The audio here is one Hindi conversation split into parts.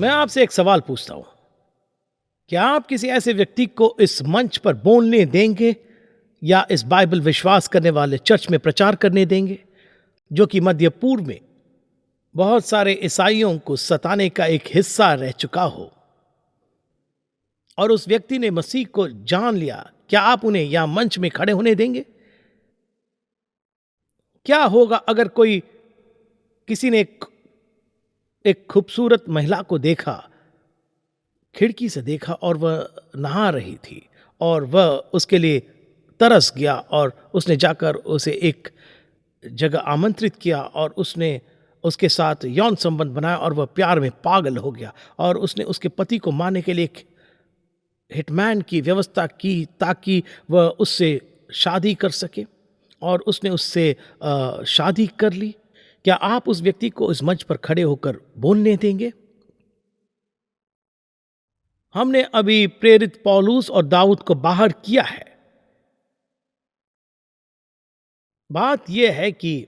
मैं आपसे एक सवाल पूछता हूं। क्या आप किसी ऐसे व्यक्ति को इस मंच पर बोलने देंगे या इस बाइबल विश्वास करने वाले चर्च में प्रचार करने देंगे, जो कि मध्य पूर्व में बहुत सारे ईसाइयों को सताने का एक हिस्सा रह चुका हो, और उस व्यक्ति ने मसीह को जान लिया? क्या आप उन्हें यहां मंच में खड़े होने देंगे? क्या होगा अगर कोई किसी ने एक खूबसूरत महिला को देखा, खिड़की से देखा, और वह नहा रही थी, और वह उसके लिए तरस गया, और उसने जाकर उसे एक जगह आमंत्रित किया, और उसने उसके साथ यौन संबंध बनाया, और वह प्यार में पागल हो गया, और उसने उसके पति को मारने के लिए एक हिटमैन की व्यवस्था की ताकि वह उससे शादी कर सके, और उसने उससे शादी कर ली। क्या आप उस व्यक्ति को इस मंच पर खड़े होकर बोलने देंगे? हमने अभी प्रेरित पौलुस और दाऊद को बाहर किया है। बात यह है कि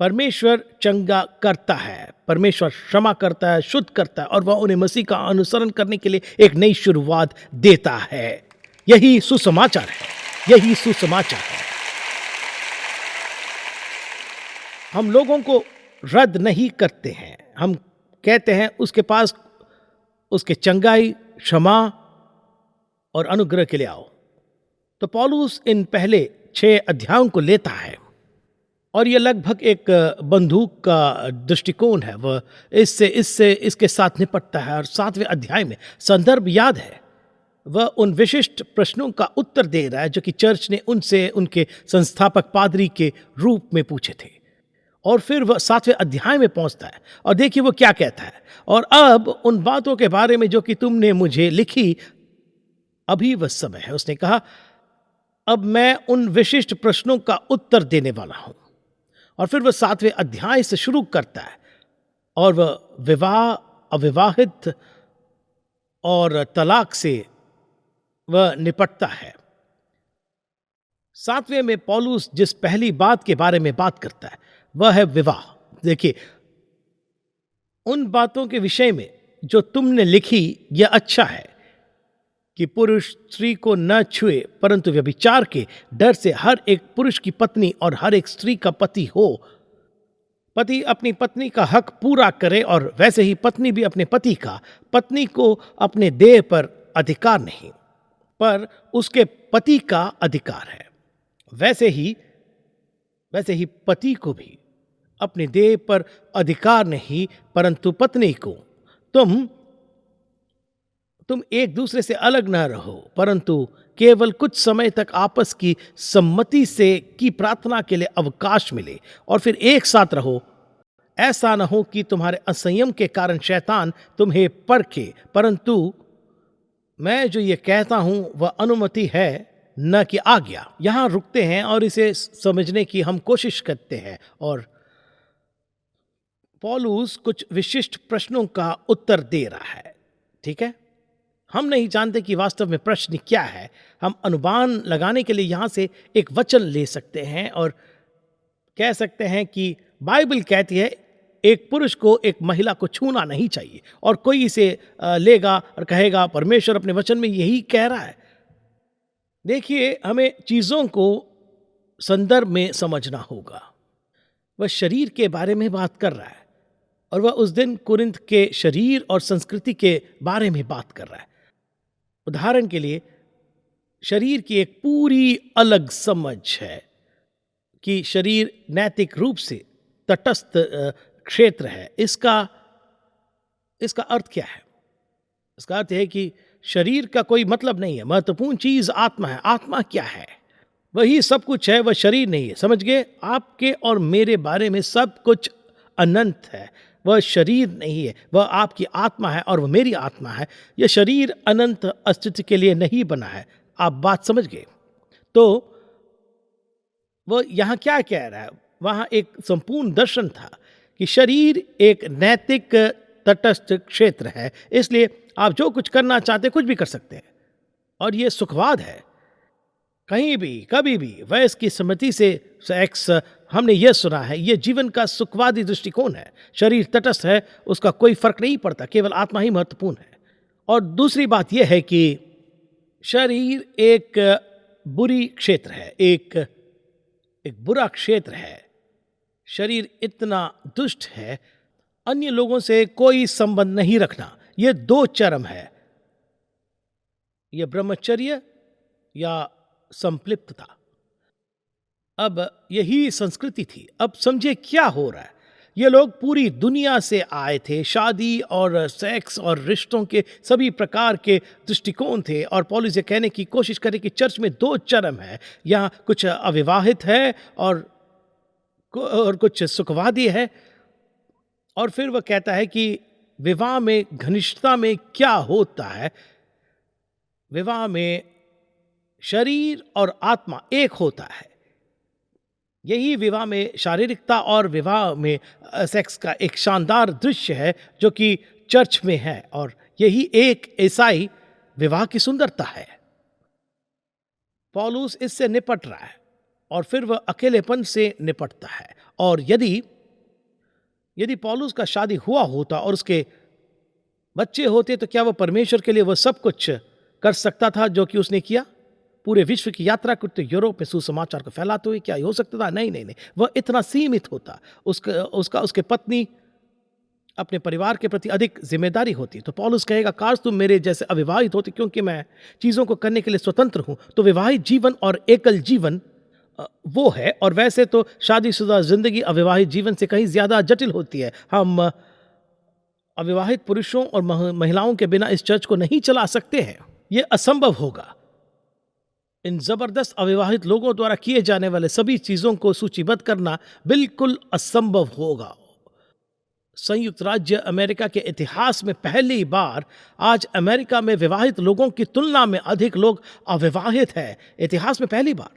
परमेश्वर चंगा करता है, परमेश्वर क्षमा करता है, शुद्ध करता है, और वह उन्हें मसीह का अनुसरण करने के लिए एक नई शुरुआत देता है। यही सुसमाचार है, यही सुसमाचार है। हम लोगों को रद्द नहीं करते हैं, हम कहते हैं उसके पास उसके चंगाई, क्षमा और अनुग्रह के लिए आओ। तो पौलुस इन पहले 6 अध्यायों को लेता है, और यह लगभग एक बंदूक का दृष्टिकोण है। वह इसके साथ निपटता है, और 7वें अध्याय में संदर्भ याद है, वह उन विशिष्ट प्रश्नों का उत्तर दे रहा है जो कि चर्च ने उनसे उनके संस्थापक पादरी के रूप में पूछे थे। और फिर वह 7वें अध्याय में पहुंचता है, और देखिए वो क्या कहता है। और अब उन बातों के बारे में जो कि तुमने मुझे लिखी, अभी वह समय है। उसने कहा, अब मैं उन विशिष्ट प्रश्नों का उत्तर देने वाला हूं। और फिर वह 7वें अध्याय से शुरू करता है, और वह विवाह, अविवाहित और तलाक से वह निपटता है। 7वें में पौलुस जिस पहली बात के बारे में बात करता है वह है विवाह। देखिए, उन बातों के विषय में जो तुमने लिखी, यह अच्छा है कि पुरुष स्त्री को न छुए, परंतु व्यभिचार के डर से हर एक पुरुष की पत्नी और हर एक स्त्री का पति हो। पति अपनी पत्नी का हक पूरा करे, और वैसे ही पत्नी भी अपने पति का। पत्नी को अपने देह पर अधिकार नहीं, पर उसके पति का अधिकार है। वैसे ही पति को भी अपने देह पर अधिकार नहीं, परंतु पत्नी को। तुम एक दूसरे से अलग न रहो, परंतु केवल कुछ समय तक आपस की सम्मति से की प्रार्थना के लिए अवकाश मिले, और फिर एक साथ रहो। ऐसा न हो कि तुम्हारे असंयम के कारण शैतान तुम्हें परखे, परंतु मैं जो ये कहता हूं वह अनुमति है, न कि आज्ञा। यहां रुकते हैं और इसे समझने की हम कोशिश करते हैं, और पौलुस कुछ विशिष्ट प्रश्नों का उत्तर दे रहा है। ठीक है, हम नहीं जानते कि वास्तव में प्रश्न क्या है। हम अनुमान लगाने के लिए यहां से एक वचन ले सकते हैं, और कह सकते हैं कि बाइबल कहती है एक पुरुष को एक महिला को छूना नहीं चाहिए, और कोई इसे लेगा और कहेगा परमेश्वर अपने वचन में यही कह रहा है। देखिए, हमें चीजों को संदर्भ में समझना होगा। वह शरीर के बारे में बात कर रहा है, और वह उस दिन कुरिन्थ के शरीर और संस्कृति के बारे में बात कर रहा है। उदाहरण के लिए, शरीर की एक पूरी अलग समझ है कि शरीर नैतिक रूप से तटस्थ क्षेत्र है। इसका अर्थ क्या है? इसका अर्थ है कि शरीर का कोई मतलब नहीं है, महत्वपूर्ण चीज आत्मा है। आत्मा क्या है? वही सब कुछ है, वह शरीर नहीं है। समझ गए? आपके और मेरे बारे में सब कुछ अनंत है, वह शरीर नहीं है। वह आपकी आत्मा है और वह मेरी आत्मा है। यह शरीर अनंत अस्तित्व के लिए नहीं बना है। आप बात समझ गए? तो वह यहां क्या कह रहा है? वहां एक संपूर्ण दर्शन था कि शरीर एक नैतिक तटस्थ क्षेत्र है, इसलिए आप जो कुछ करना चाहते कुछ भी कर सकते हैं, और यह सुखवाद है। कहीं भी कभी भी वयस की सम्मति से सेक्स हमने ये सुना है, ये जीवन का सुखवादी दृष्टिकोण है। शरीर तटस्थ है, उसका कोई फर्क नहीं पड़ता, केवल आत्मा ही महत्वपूर्ण है। और दूसरी बात यह है कि शरीर एक बुरी क्षेत्र है, एक बुरा क्षेत्र है। शरीर इतना दुष्ट है, अन्य लोगों से कोई संबंध नहीं रखना, ये दो चरम है, ये ब्रह्मचर्य या संप्लिप्तता। अब यही संस्कृति थी। अब समझे क्या हो रहा है। ये लोग पूरी दुनिया से आए थे, शादी और सेक्स और रिश्तों के सभी प्रकार के दृष्टिकोण थे, और पौलुस ये कहने की कोशिश करे कि चर्च में दो चरम है, यहाँ कुछ अविवाहित है और कुछ सुखवादी है। और फिर वह कहता है कि विवाह में घनिष्ठता में क्या होता है। विवाह में शरीर और आत्मा एक होता है। यही विवाह में शारीरिकता और विवाह में सेक्स का एक शानदार दृश्य है जो कि चर्च में है, और यही एक ईसाई विवाह की सुंदरता है। पौलुस इससे निपट रहा है और फिर वह अकेलेपन से निपटता है। और यदि पौलुस का शादी हुआ होता और उसके बच्चे होते तो क्या वह परमेश्वर के लिए वह सब कुछ कर सकता था जो कि उसने किया? पूरे विश्व की यात्रा करते, यूरोप में सुसमाचार को फैलाते हुए क्या हो सकता था? नहीं नहीं नहीं, वह इतना सीमित होता। उसके पत्नी अपने परिवार के प्रति अधिक जिम्मेदारी होती। तो पौलुस कहेगा, काश तुम मेरे जैसे अविवाहित होते, क्योंकि मैं चीज़ों को करने के लिए स्वतंत्र हूँ। तो विवाहित जीवन और एकल जीवन वो है, और वैसे तो शादीशुदा जिंदगी अविवाहित जीवन से कहीं ज़्यादा जटिल होती है। हम अविवाहित पुरुषों और महिलाओं के बिना इस चर्च को नहीं चला सकते हैं, ये असंभव होगा। इन जबरदस्त अविवाहित लोगों द्वारा किए जाने वाले सभी चीजों को सूचीबद्ध करना बिल्कुल असंभव होगा। संयुक्त राज्य अमेरिका के इतिहास में पहली बार आज अमेरिका में विवाहित लोगों की तुलना में अधिक लोग अविवाहित हैं, इतिहास में पहली बार।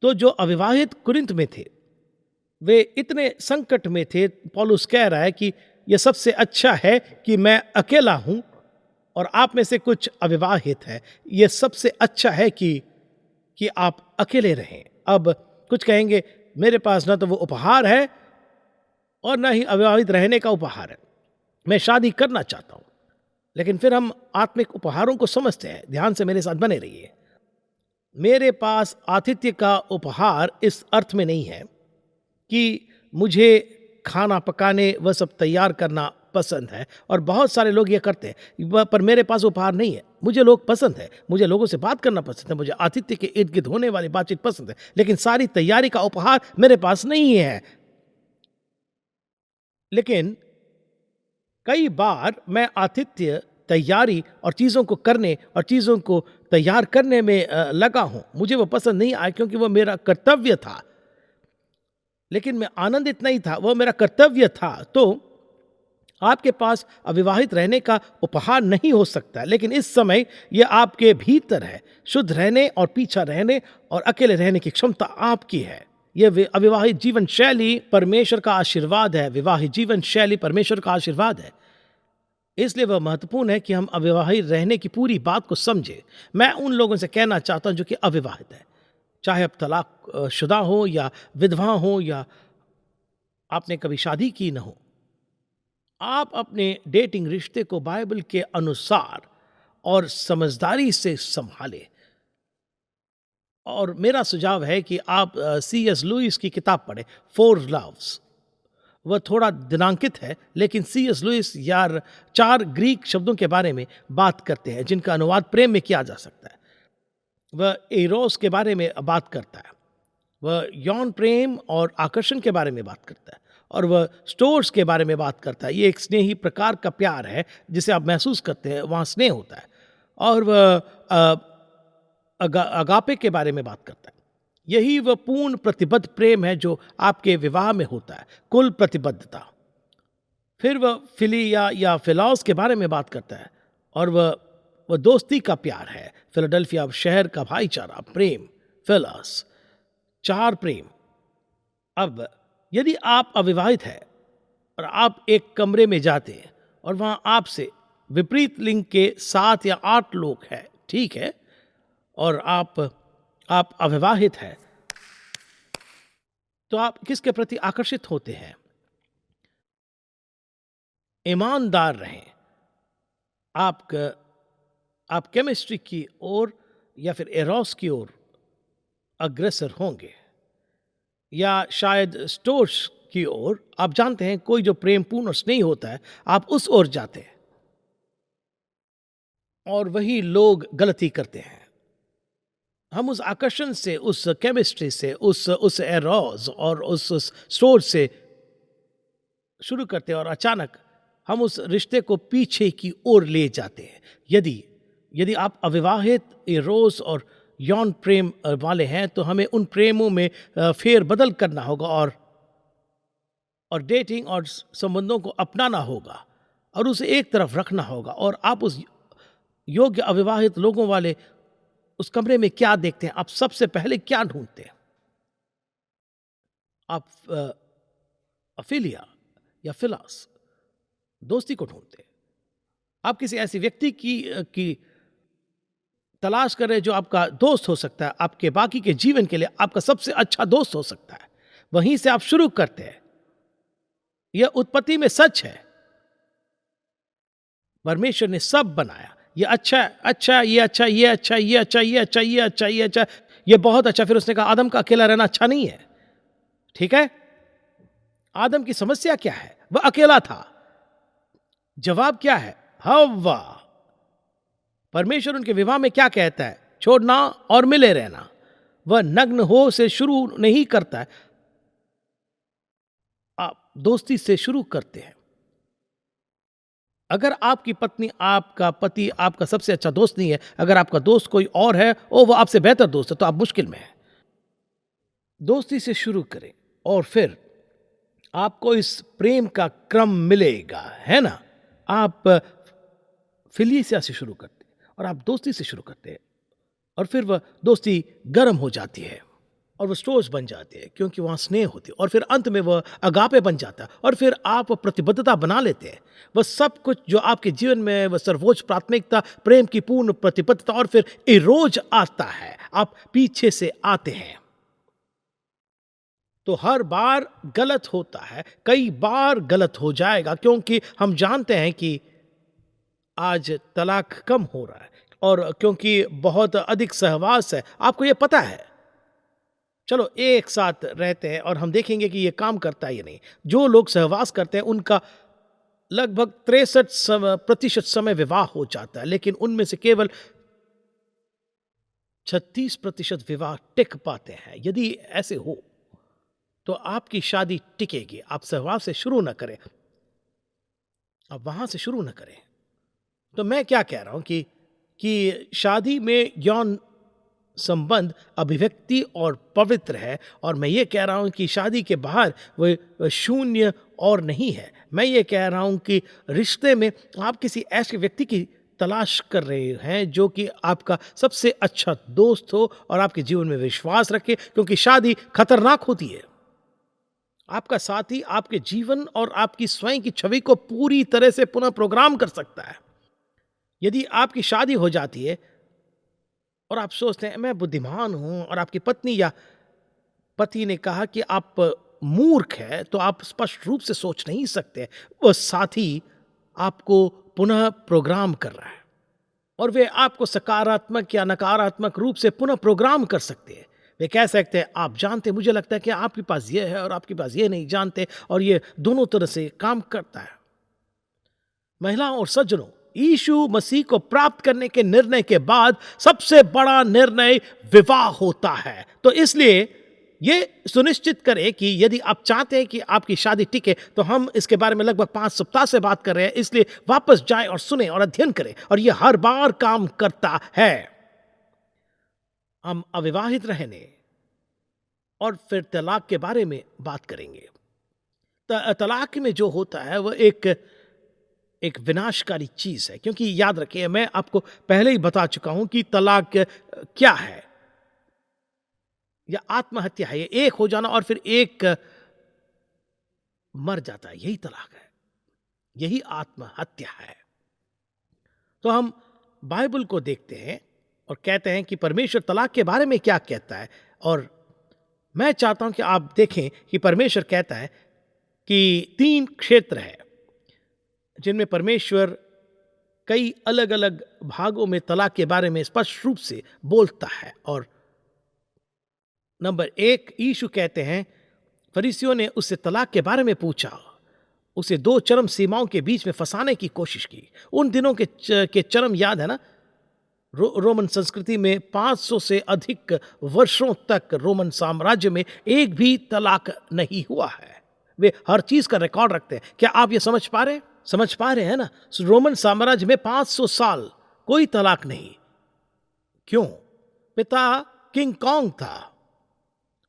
तो जो अविवाहित कुरिन्थ में थे वे इतने संकट में थे। पौलुस कह रहा है कि यह सबसे अच्छा है कि मैं अकेला हूं और आप में से कुछ अविवाहित हैं। यह सबसे अच्छा है कि आप अकेले रहें। अब कुछ कहेंगे, मेरे पास ना तो वो उपहार है और ना ही अविवाहित रहने का उपहार है, मैं शादी करना चाहता हूं। लेकिन फिर हम आत्मिक उपहारों को समझते हैं। ध्यान से मेरे साथ बने रहिए। मेरे पास आतिथ्य का उपहार इस अर्थ में नहीं है कि मुझे खाना पकाने व सब तैयार करना पसंद है, और बहुत सारे लोग ये करते हैं, पर मेरे पास उपहार नहीं है। मुझे लोग पसंद है, मुझे लोगों से बात करना पसंद है, मुझे आतिथ्य के इर्द गिर्द होने वाली बातचीत पसंद है, लेकिन सारी तैयारी का उपहार मेरे पास नहीं है। लेकिन कई बार मैं आतिथ्य, तैयारी और चीज़ों को करने और चीज़ों को तैयार करने में लगा हूं। मुझे वो पसंद नहीं आया क्योंकि वो मेरा कर्तव्य था, लेकिन मैं आनंदित नहीं था, वो मेरा कर्तव्य था। तो आपके पास अविवाहित रहने का उपहार नहीं हो सकता, लेकिन इस समय यह आपके भीतर है। शुद्ध रहने और पीछा रहने और अकेले रहने की क्षमता आपकी है। यह अविवाहित जीवन शैली परमेश्वर का आशीर्वाद है। विवाहित जीवन शैली परमेश्वर का आशीर्वाद है, इसलिए वह महत्वपूर्ण है कि हम अविवाहित रहने की पूरी बात को समझें। मैं उन लोगों से कहना चाहता हूं जो कि अविवाहित है, चाहे अब तलाक शुदा हो या विधवा हो या आपने कभी शादी की न हो, आप अपने डेटिंग रिश्ते को बाइबल के अनुसार और समझदारी से संभालें। और मेरा सुझाव है कि आप C.S. लुइस की किताब पढ़ें, 4 लव्स। वह थोड़ा दिनांकित है, लेकिन C.S. लुइस यार 4 ग्रीक शब्दों के बारे में बात करते हैं जिनका अनुवाद प्रेम में किया जा सकता है। वह एरोस के बारे में बात करता है, वह यौन प्रेम और आकर्षण के बारे में बात करता है, और वह स्टोर्स के बारे में बात करता है। ये एक स्नेही प्रकार का प्यार है जिसे आप महसूस करते हैं, वहाँ स्नेह होता है। और वह अगापे के बारे में बात करता है। यही वह पूर्ण प्रतिबद्ध प्रेम है जो आपके विवाह में होता है, कुल प्रतिबद्धता। फिर वह फिलिया या फिलॉस के बारे में बात करता है, और वह दोस्ती का प्यार है, फिलाडेल्फिया शहर का भाईचारा प्रेम, फिलॉस, 4 प्रेम। अब यदि आप अविवाहित हैं और आप एक कमरे में जाते हैं और वहां आपसे विपरीत लिंग के 7 या 8 लोग हैं, ठीक है, और आप अविवाहित हैं, तो आप किसके प्रति आकर्षित होते हैं? ईमानदार रहें। आप आप केमिस्ट्री की ओर या फिर एरोस की ओर अग्रसर होंगे, या शायद स्टोर्स की ओर। आप जानते हैं कोई जो प्रेमपूर्ण और स्नेही होता है, आप उस ओर जाते हैं। और वही लोग गलती करते हैं। हम उस आकर्षण से, उस केमिस्ट्री से, उस एरोस और उस स्टोर से शुरू करते हैं, और अचानक हम उस रिश्ते को पीछे की ओर ले जाते हैं। यदि यदि आप अविवाहित एरोस और यौन प्रेम वाले हैं, तो हमें उन प्रेमों में फेर बदल करना होगा, और डेटिंग और संबंधों को अपनाना होगा, और उसे एक तरफ रखना होगा। और आप उस योग्य अविवाहित लोगों वाले उस कमरे में क्या देखते हैं? आप सबसे पहले क्या ढूंढते हैं? आप अफिलिया या फिलास, दोस्ती को ढूंढते हैं। आप किसी ऐसी व्यक्ति की तलाश कर रहे हैं जो आपका दोस्त हो सकता है, आपके बाकी के जीवन के लिए आपका सबसे अच्छा दोस्त हो सकता है। वहीं से आप शुरू करते हैं। यह उत्पत्ति में सच है। परमेश्वर ने सब बनाया। ये अच्छा, अच्छा, ये अच्छा, ये अच्छा, ये अच्छा, ये अच्छा, ये अच्छा, ये अच्छा, ये बहुत अच्छा। फिर उसने कहा आदम का अकेला रहना अच्छा नहीं है। ठीक है? आदम की समस्या क्या है? वह अकेला था। जवाब क्या है? हव्वा। परमेश्वर उनके विवाह में क्या कहता है? छोड़ना और मिले रहना। वह नग्न हो से शुरू नहीं करता है, आप दोस्ती से शुरू करते हैं। अगर आपकी पत्नी, आपका पति आपका सबसे अच्छा दोस्त नहीं है, अगर आपका दोस्त कोई और है, ओ वो आपसे बेहतर दोस्त है, तो आप मुश्किल में हैं। दोस्ती से शुरू करें, और फिर आपको इस प्रेम का क्रम मिलेगा, है ना? आप फिलिसिया से शुरू करते हैं, और आप दोस्ती से शुरू करते हैं, और फिर वह दोस्ती गर्म हो जाती है, और वो स्टोर्स बन जाते हैं, क्योंकि वहाँ स्नेह होती है, और फिर अंत में वह अगापे बन जाता है, और फिर आप प्रतिबद्धता बना लेते हैं। वह सब कुछ जो आपके जीवन में वह सर्वोच्च प्राथमिकता, प्रेम की पूर्ण प्रतिबद्धता, और फिर इरोज आता है, आप पीछे से आते हैं। तो हर बार गलत होता है, कई बार गलत हो जाएगा, क्योंकि हम जानते हैं कि आज तलाक कम हो रहा है, और क्योंकि बहुत अधिक सहवास है। आपको ये पता है। चलो एक साथ रहते हैं और हम देखेंगे कि ये काम करता है या नहीं। जो लोग सहवास करते हैं उनका लगभग 63% समय विवाह हो जाता है, लेकिन उनमें से केवल 36% विवाह टिक पाते हैं। यदि ऐसे हो तो आपकी शादी टिकेगी। आप सहवास से शुरू न करें, आप वहां से शुरू न करें। तो मैं क्या कह रहा हूं कि शादी में यौन संबंध अभिव्यक्ति और पवित्र है, और मैं ये कह रहा हूं कि शादी के बाहर वह शून्य और नहीं है। मैं ये कह रहा हूं कि रिश्ते में आप किसी ऐसे व्यक्ति की तलाश कर रहे हैं जो कि आपका सबसे अच्छा दोस्त हो और आपके जीवन में विश्वास रखे, क्योंकि शादी खतरनाक होती है। आपका साथी आपके जीवन और आपकी स्वयं की छवि को पूरी तरह से पुनः प्रोग्राम कर सकता है। यदि आपकी शादी हो जाती है और आप सोचते हैं मैं बुद्धिमान हूं, और आपकी पत्नी या पति ने कहा कि आप मूर्ख है, तो आप स्पष्ट रूप से सोच नहीं सकते वह साथी आपको पुनः प्रोग्राम कर रहा है, और वे आपको सकारात्मक या नकारात्मक रूप से पुनः प्रोग्राम कर सकते हैं। वे कह सकते हैं आप जानते, मुझे लगता है कि आपके पास ये है और आपके पास ये नहीं जानते, और ये दोनों तरह से काम करता है। महिलाओं और सज्जनों, यीशु मसीह को प्राप्त करने के निर्णय के बाद सबसे बड़ा निर्णय विवाह होता है। तो इसलिए ये सुनिश्चित करें कि यदि आप चाहते हैं कि आपकी शादी टिके, तो हम इसके बारे में लगभग 5 सप्ताह से बात कर रहे हैं, इसलिए वापस जाएं और सुने और अध्ययन करें, और यह हर बार काम करता है। हम अविवाहित रहने और फिर तलाक के बारे में बात करेंगे। तलाक में जो होता है वह एक विनाशकारी चीज है, क्योंकि याद रखिए मैं आपको पहले ही बता चुका हूं कि तलाक क्या है। यह आत्महत्या है, ये एक हो जाना और फिर एक मर जाता है, यही तलाक है, यही आत्महत्या है। तो हम बाइबल को देखते हैं और कहते हैं कि परमेश्वर तलाक के बारे में क्या कहता है, और मैं चाहता हूं कि आप देखें कि परमेश्वर कहता है कि 3 क्षेत्र है जिनमें परमेश्वर कई अलग अलग भागों में तलाक के बारे में स्पष्ट रूप से बोलता है। और नंबर 1, यीशु कहते हैं, फरीसियों ने उससे तलाक के बारे में पूछा, उसे 2 चरम सीमाओं के बीच में फंसाने की कोशिश की। उन दिनों के चरम याद है ना? रोमन संस्कृति में 500 से अधिक वर्षों तक रोमन साम्राज्य में एक भी तलाक नहीं हुआ है। वे हर चीज का रिकॉर्ड रखते हैं। क्या आप ये समझ पा रहे हैं ना? रोमन साम्राज्य में 500 साल कोई तलाक नहीं। क्यों? पिता किंग कॉन्ग था,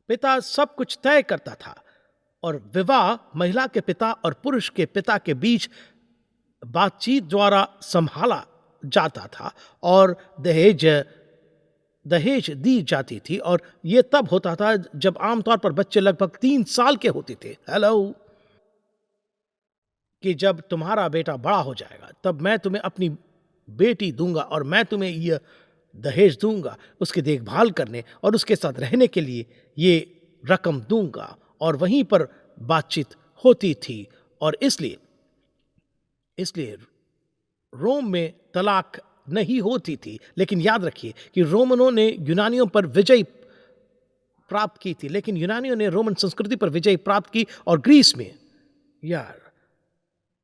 पिता सब कुछ तय करता था, और विवाह महिला के पिता और पुरुष के पिता के बीच बातचीत द्वारा संभाला जाता था, और दहेज दी जाती थी। और यह तब होता था जब आमतौर पर बच्चे लगभग 3 साल के होते थे। हेलो, कि जब तुम्हारा बेटा बड़ा हो जाएगा तब मैं तुम्हें अपनी बेटी दूंगा और मैं तुम्हें यह दहेज दूंगा, उसकी देखभाल करने और उसके साथ रहने के लिए ये रकम दूंगा। और वहीं पर बातचीत होती थी। और इसलिए रोम में तलाक नहीं होती थी। लेकिन याद रखिए कि रोमनों ने यूनानियों पर विजय प्राप्त की थी, लेकिन यूनानियों ने रोमन संस्कृति पर विजय प्राप्त की। और ग्रीस में, यार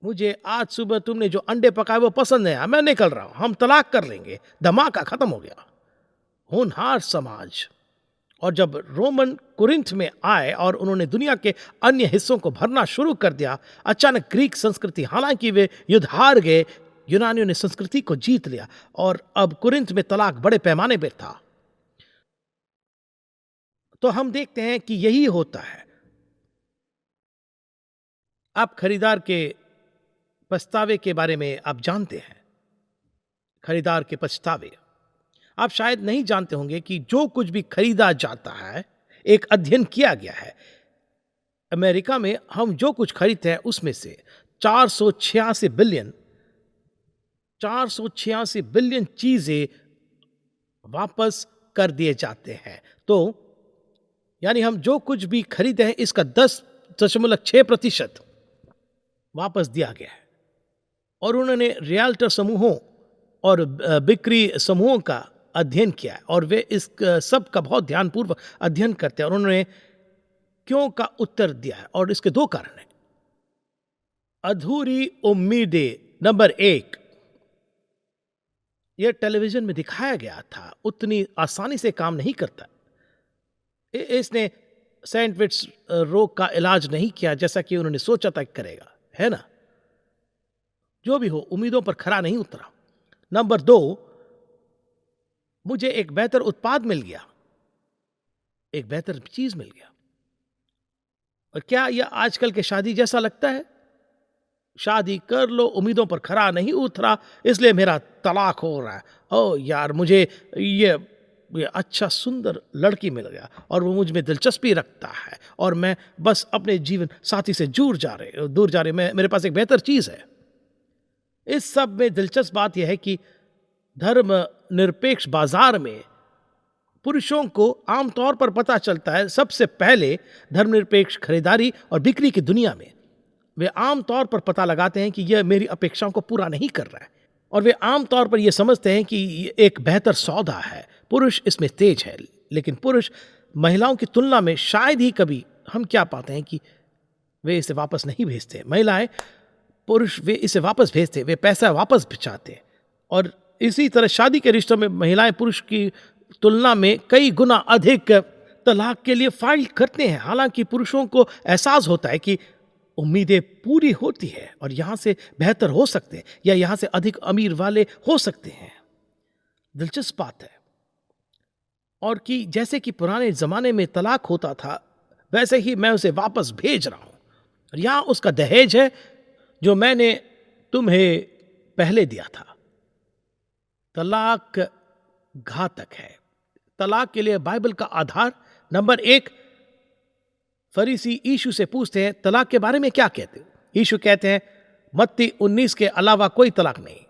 मुझे आज सुबह तुमने जो अंडे पकाए वो पसंद है, मैं निकल रहा हूं, हम तलाक कर लेंगे, धमाका खत्म हो गया। होनहार समाज। और जब रोमन कुरिन्थ में आए और उन्होंने दुनिया के अन्य हिस्सों को भरना शुरू कर दिया, अचानक ग्रीक संस्कृति, हालांकि वे युद्ध हार गए, यूनानियों ने संस्कृति को जीत लिया और अब कुरिन्थ में तलाक बड़े पैमाने पर था। तो हम देखते हैं कि यही होता है। आप खरीदार के पछतावे के बारे में आप जानते हैं। खरीदार के पछतावे, आप शायद नहीं जानते होंगे कि जो कुछ भी खरीदा जाता है, एक अध्ययन किया गया है, अमेरिका में हम जो कुछ खरीदते हैं उसमें से 486 बिलियन चीजें वापस कर दिए जाते हैं। तो यानी हम जो कुछ भी खरीदे हैं इसका 10.6% वापस दिया गया है। और उन्होंने रियल्टर समूहों और बिक्री समूहों का अध्ययन किया है और वे इस सब का बहुत ध्यानपूर्वक अध्ययन करते हैं और उन्होंने क्यों का उत्तर दिया है। और इसके 2 कारण हैं। अधूरी उम्मीदें, नंबर 1, यह टेलीविजन में दिखाया गया था, उतनी आसानी से काम नहीं करता। इसने सैंडविच रोग का इलाज नहीं किया जैसा कि उन्होंने सोचा था करेगा, है ना? जो भी हो, उम्मीदों पर खरा नहीं उतरा। नंबर 2, मुझे एक बेहतर उत्पाद मिल गया, एक बेहतर चीज मिल गया। और क्या यह आजकल के शादी जैसा लगता है? शादी कर लो, उम्मीदों पर खरा नहीं उतरा, इसलिए मेरा तलाक हो रहा है। ओ यार, मुझे ये अच्छा सुंदर लड़की मिल गया और वो मुझ में दिलचस्पी रखता है और मैं बस अपने जीवन साथी से दूर जा रहे, मेरे पास एक बेहतर चीज है। इस सब में दिलचस्प बात यह है कि धर्म निरपेक्ष बाजार में पुरुषों को आमतौर पर पता चलता है, सबसे पहले धर्मनिरपेक्ष खरीदारी और बिक्री की दुनिया में वे आमतौर पर पता लगाते हैं कि यह मेरी अपेक्षाओं को पूरा नहीं कर रहा है और वे आमतौर पर यह समझते हैं कि एक बेहतर सौदा है। पुरुष इसमें तेज है, लेकिन पुरुष महिलाओं की तुलना में शायद ही कभी हम क्या पाते हैं कि वे इसे वापस नहीं भेजते। महिलाएं, पुरुष वे इसे वापस भेजते, वे पैसा वापस भिजाते। और इसी तरह शादी के रिश्तों में महिलाएं पुरुष की तुलना में कई गुना अधिक तलाक के लिए फाइल करते हैं। हालांकि पुरुषों को एहसास होता है कि उम्मीदें पूरी होती है और यहां से बेहतर हो सकते हैं या यहां से अधिक अमीर वाले हो सकते हैं। दिलचस्प बात है। और कि जैसे कि पुराने जमाने में तलाक होता था, वैसे ही मैं उसे वापस भेज रहा हूं और यहां उसका दहेज है जो मैंने तुम्हें पहले दिया था। तलाक घातक है। तलाक के लिए बाइबल का आधार, नंबर 1, फरीसी यीशु से पूछते हैं, तलाक के बारे में क्या कहते हो? यीशु कहते हैं, मत्ती 19 के अलावा कोई तलाक नहीं।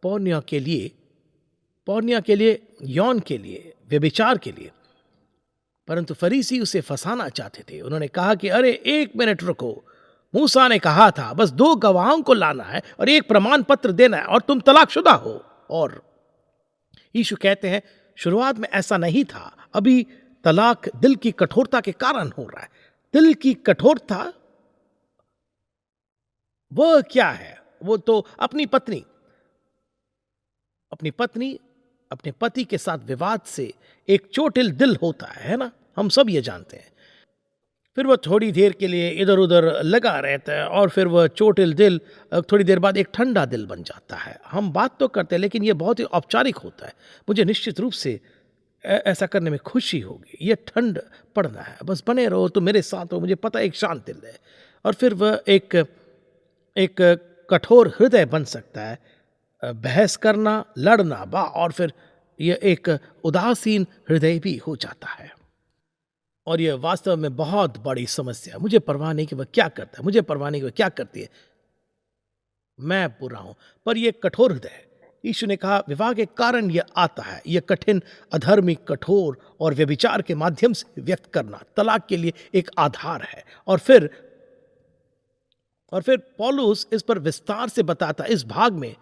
पौन्य के लिए, यौन के लिए, व्यभिचार के लिए, परंतु फरीसी उसे फंसाना चाहते थे। उन्होंने कहा कि अरे 1 मिनट रुको, मूसा ने कहा था बस 2 गवाहों को लाना है और एक प्रमाण पत्र देना है और तुम तलाकशुदा हो। और यीशु कहते हैं शुरुआत में ऐसा नहीं था, अभी तलाक दिल की कठोरता के कारण हो रहा है। दिल की कठोरता वो क्या है? वो तो अपनी पत्नी अपने पति के साथ विवाद से एक चोटिल दिल होता है ना, हम सब ये जानते हैं। फिर वो थोड़ी देर के लिए इधर उधर लगा रहता है और फिर वह चोटिल दिल थोड़ी देर बाद एक ठंडा दिल बन जाता है। हम बात तो करते हैं लेकिन ये बहुत ही औपचारिक होता है। मुझे निश्चित रूप से ऐसा करने में खुशी होगी। ये ठंड पड़ना है, बस बने रहो तो मेरे साथ हो, मुझे पता है एक शांत दिल है। और फिर वह एक एक कठोर हृदय बन सकता है, बहस करना, लड़ना बा, और फिर यह एक उदासीन हृदय भी हो जाता है। और यह वास्तव में बहुत बड़ी समस्या है। मुझे परवाह नहीं कि वह क्या करता है, मुझे परवाह नहीं कि वह क्या करती है, मैं बुरा हूं, पर यह कठोर हृदय है। यीशु ने कहा विवाह के कारण यह आता है, यह कठिन, अधर्मी, कठोर और व्यभिचार के माध्यम से व्यक्त करना तलाक के लिए एक आधार है। और फिर पौलुस इस पर विस्तार से बताता इस भाग में,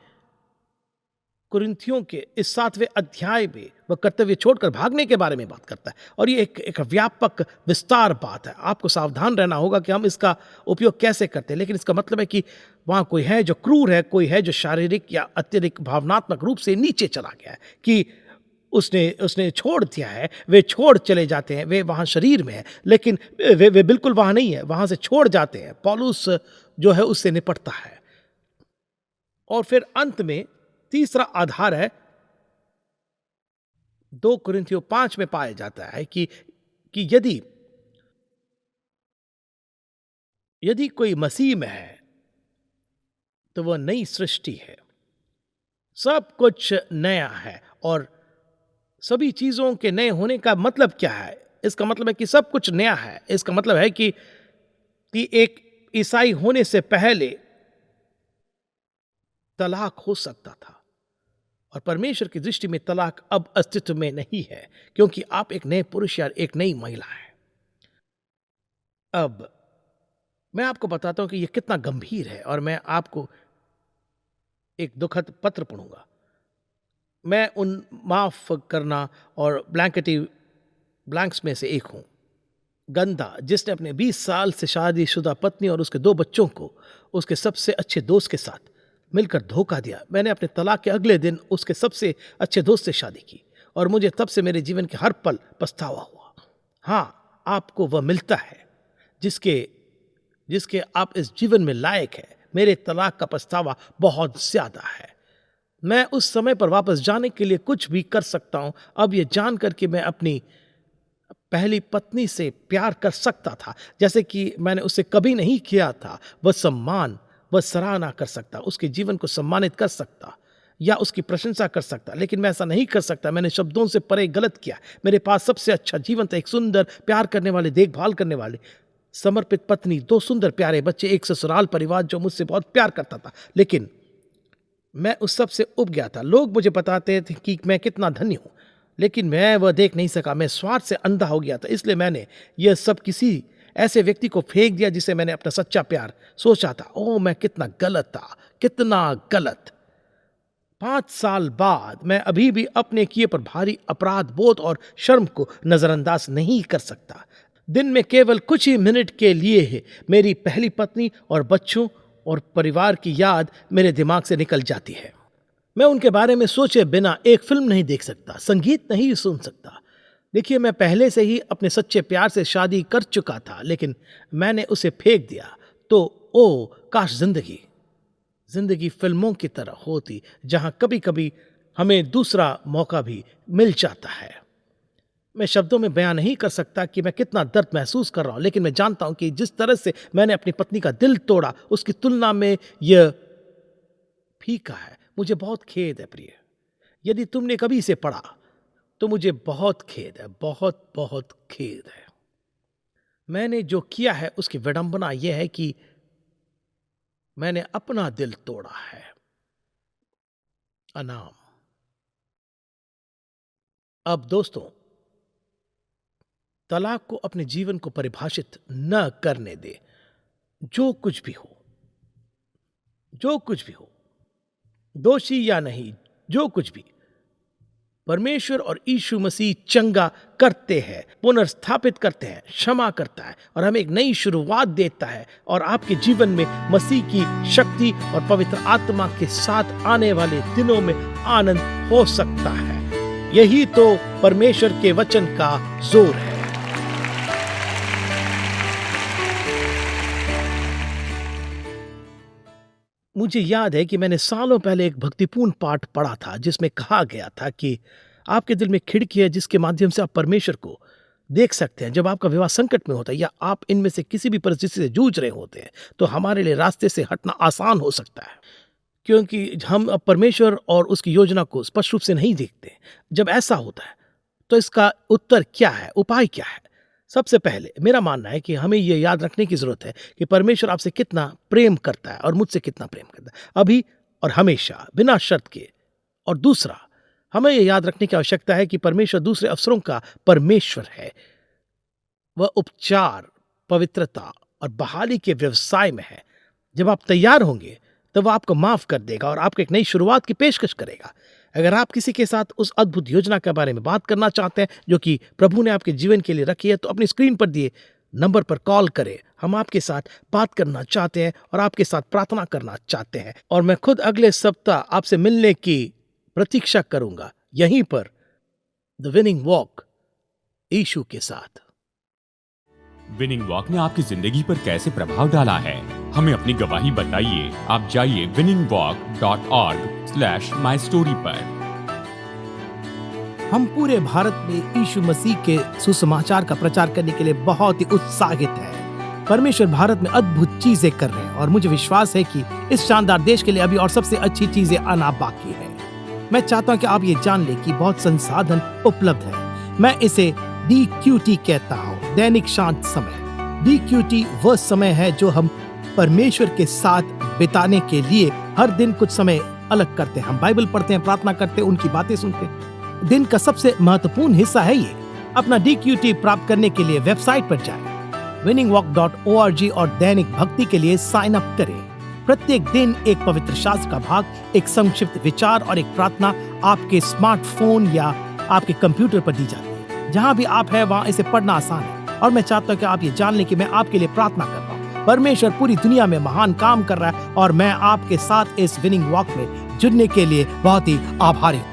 कुरिन्थियों के इस 7वें अध्याय में वह कर्तव्य छोड़कर भागने के बारे में बात करता है। और ये एक व्यापक विस्तार बात है। आपको सावधान रहना होगा कि हम इसका उपयोग कैसे करते हैं। लेकिन इसका मतलब है कि वहाँ कोई है जो क्रूर है, कोई है जो शारीरिक या अत्यधिक भावनात्मक रूप से नीचे चला गया है, कि उसने छोड़ दिया है, वे छोड़ चले जाते हैं, वे वहाँ शरीर में है लेकिन वे बिल्कुल वहाँ नहीं है, वहाँ से छोड़ जाते हैं। पौलुस जो है उससे निपटता है। और फिर अंत में तीसरा आधार है, 2 कुरिन्थियों 5 में पाया जाता है कि यदि कोई मसीह में है तो वह नई सृष्टि है, सब कुछ नया है। और सभी चीजों के नए होने का मतलब क्या है? इसका मतलब है कि सब कुछ नया है। इसका मतलब है कि एक ईसाई होने से पहले तलाक हो सकता था, और परमेश्वर की दृष्टि में तलाक अब अस्तित्व में नहीं है, क्योंकि आप एक नए पुरुष या एक नई महिला हैं। अब मैं आपको बताता हूं कि यह कितना गंभीर है, और मैं आपको एक दुखद पत्र पढ़ूंगा। मैं उन माफ करना और ब्लैंक्स में से एक हूं, गंदा, जिसने अपने 20 साल से शादीशुदा पत्नी और उसके 2 बच्चों को उसके सबसे अच्छे दोस्त के साथ मिलकर धोखा दिया। मैंने अपने तलाक के अगले दिन उसके सबसे अच्छे दोस्त से शादी की, और मुझे तब से मेरे जीवन के हर पल पछतावा हुआ। हाँ, आपको वह मिलता है जिसके जिसके आप इस जीवन में लायक है। मेरे तलाक का पछतावा बहुत ज्यादा है। मैं उस समय पर वापस जाने के लिए कुछ भी कर सकता हूं, अब यह जानकर कि मैं अपनी पहली पत्नी से प्यार कर सकता था जैसे कि मैंने उसे कभी नहीं किया था। वह सराहना कर सकता, उसके जीवन को सम्मानित कर सकता या उसकी प्रशंसा कर सकता, लेकिन मैं ऐसा नहीं कर सकता। मैंने शब्दों से परे गलत किया। मेरे पास सबसे अच्छा जीवन था, एक सुंदर, प्यार करने वाले, देखभाल करने वाले, समर्पित पत्नी, 2 सुंदर प्यारे बच्चे, एक ससुराल परिवार जो मुझसे बहुत प्यार करता था। लेकिन मैं उस सब से उब गया था। लोग मुझे बताते थे कि मैं कितना धन्य हूं, लेकिन मैं वह देख नहीं सका। मैं स्वार्थ से अंधा हो गया था, इसलिए मैंने यह सब किसी ऐसे व्यक्ति को फेंक दिया जिसे मैंने अपना सच्चा प्यार सोचा था। ओह, मैं कितना गलत था, कितना गलत। 5 साल बाद मैं अभी भी अपने किए पर भारी अपराध बोध और शर्म को नजरअंदाज नहीं कर सकता। दिन में केवल कुछ ही मिनट के लिए है मेरी पहली पत्नी और बच्चों और परिवार की याद मेरे दिमाग से निकल जाती है। मैं उनके बारे में सोचे बिना एक फिल्म नहीं देख सकता, संगीत नहीं सुन सकता। देखिए, मैं पहले से ही अपने सच्चे प्यार से शादी कर चुका था, लेकिन मैंने उसे फेंक दिया। तो ओ काश जिंदगी फिल्मों की तरह होती, जहां कभी कभी हमें दूसरा मौका भी मिल जाता है। मैं शब्दों में बयां नहीं कर सकता कि मैं कितना दर्द महसूस कर रहा हूं, लेकिन मैं जानता हूं कि जिस तरह से मैंने अपनी पत्नी का दिल तोड़ा, उसकी तुलना में यह फीका है। मुझे बहुत खेद है प्रिय, यदि तुमने कभी इसे पढ़ा तो मुझे बहुत खेद है, बहुत बहुत खेद है। मैंने जो किया है उसकी विडंबना यह है कि मैंने अपना दिल तोड़ा है। अनाम। अब दोस्तों, तलाक को अपने जीवन को परिभाषित न करने दे। जो कुछ भी हो, जो कुछ भी हो, दोषी या नहीं, जो कुछ भी, परमेश्वर और यीशु मसीह चंगा करते हैं, पुनर्स्थापित करते हैं, क्षमा करता है और हमें एक नई शुरुआत देता है और आपके जीवन में मसीह की शक्ति और पवित्र आत्मा के साथ आने वाले दिनों में आनंद हो सकता है। यही तो परमेश्वर के वचन का जोर है। मुझे याद है कि मैंने सालों पहले एक भक्तिपूर्ण पाठ पढ़ा था जिसमें कहा गया था कि आपके दिल में खिड़की है जिसके माध्यम से आप परमेश्वर को देख सकते हैं। जब आपका विवाह संकट में होता है या आप इनमें से किसी भी परिस्थिति से जूझ रहे होते हैं तो हमारे लिए रास्ते से हटना आसान हो सकता है, क्योंकि हम अब परमेश्वर और उसकी योजना को स्पष्ट रूप से नहीं देखते। जब ऐसा होता है तो इसका उत्तर क्या है, उपाय क्या है? सबसे पहले मेरा मानना है कि हमें यह याद रखने की जरूरत है कि परमेश्वर आपसे कितना प्रेम करता है और मुझसे कितना प्रेम करता है, अभी और हमेशा, बिना शर्त के। और दूसरा, हमें यह याद रखने की आवश्यकता है कि परमेश्वर दूसरे अवसरों का परमेश्वर है। वह उपचार, पवित्रता और बहाली के व्यवसाय में है। जब आप तैयार होंगे तब वह आपको माफ कर देगा और आपको एक नई शुरुआत की पेशकश करेगा। अगर आप किसी के साथ उस अद्भुत योजना के बारे में बात करना चाहते हैं जो कि प्रभु ने आपके जीवन के लिए रखी है, तो अपनी स्क्रीन पर दिए नंबर पर कॉल करें। हम आपके साथ बात करना चाहते हैं और आपके साथ प्रार्थना करना चाहते हैं। और मैं खुद अगले सप्ताह आपसे मिलने की प्रतीक्षा करूंगा यहीं पर, द विनिंग वॉक यीशु के साथ। विनिंग वॉक ने आपकी जिंदगी पर कैसे प्रभाव डाला है, हमें अपनी गवाही बताइए। आप जाइए winningwalk.org/mystory पर। हम पूरे भारत में यीशु मसीह के सुसमाचार का प्रचार करने के लिए बहुत ही उत्साहित हैं। परमेश्वर भारत में अद्भुत चीजें कर रहे हैं और मुझे विश्वास है कि इस शानदार देश के लिए अभी और सबसे अच्छी चीजें आना बाकी है। मैं चाहता हूं कि आप ये जान लें कि बहुत संसाधन उपलब्ध है। मैं इसे DQT कहता हूं, दैनिक शांत समय। DQT वह समय है जो हम परमेश्वर के साथ बिताने के लिए हर दिन कुछ समय अलग करते हैं। हम बाइबल पढ़ते हैं, प्रार्थना करते हैं, उनकी बातें सुनते हैं। दिन का सबसे महत्वपूर्ण हिस्सा है ये। अपना DQT प्राप्त करने के लिए वेबसाइट पर जाएं, winningwalk.org और दैनिक भक्ति के लिए साइन अप करें। प्रत्येक दिन एक पवित्र शास्त्र का भाग, एक संक्षिप्त विचार और एक प्रार्थना आपके स्मार्टफोन या आपके कंप्यूटर पर दी जाती है। जहां भी आप हैं वहां इसे पढ़ना आसान है और मैं चाहता हूं कि आप ये जान लें कि मैं आपके लिए प्रार्थना कर रहा हूं। परमेश्वर पूरी दुनिया में महान काम कर रहा है और मैं आपके साथ इस विनिंग वॉक में जुड़ने के लिए बहुत ही आभारी हूं।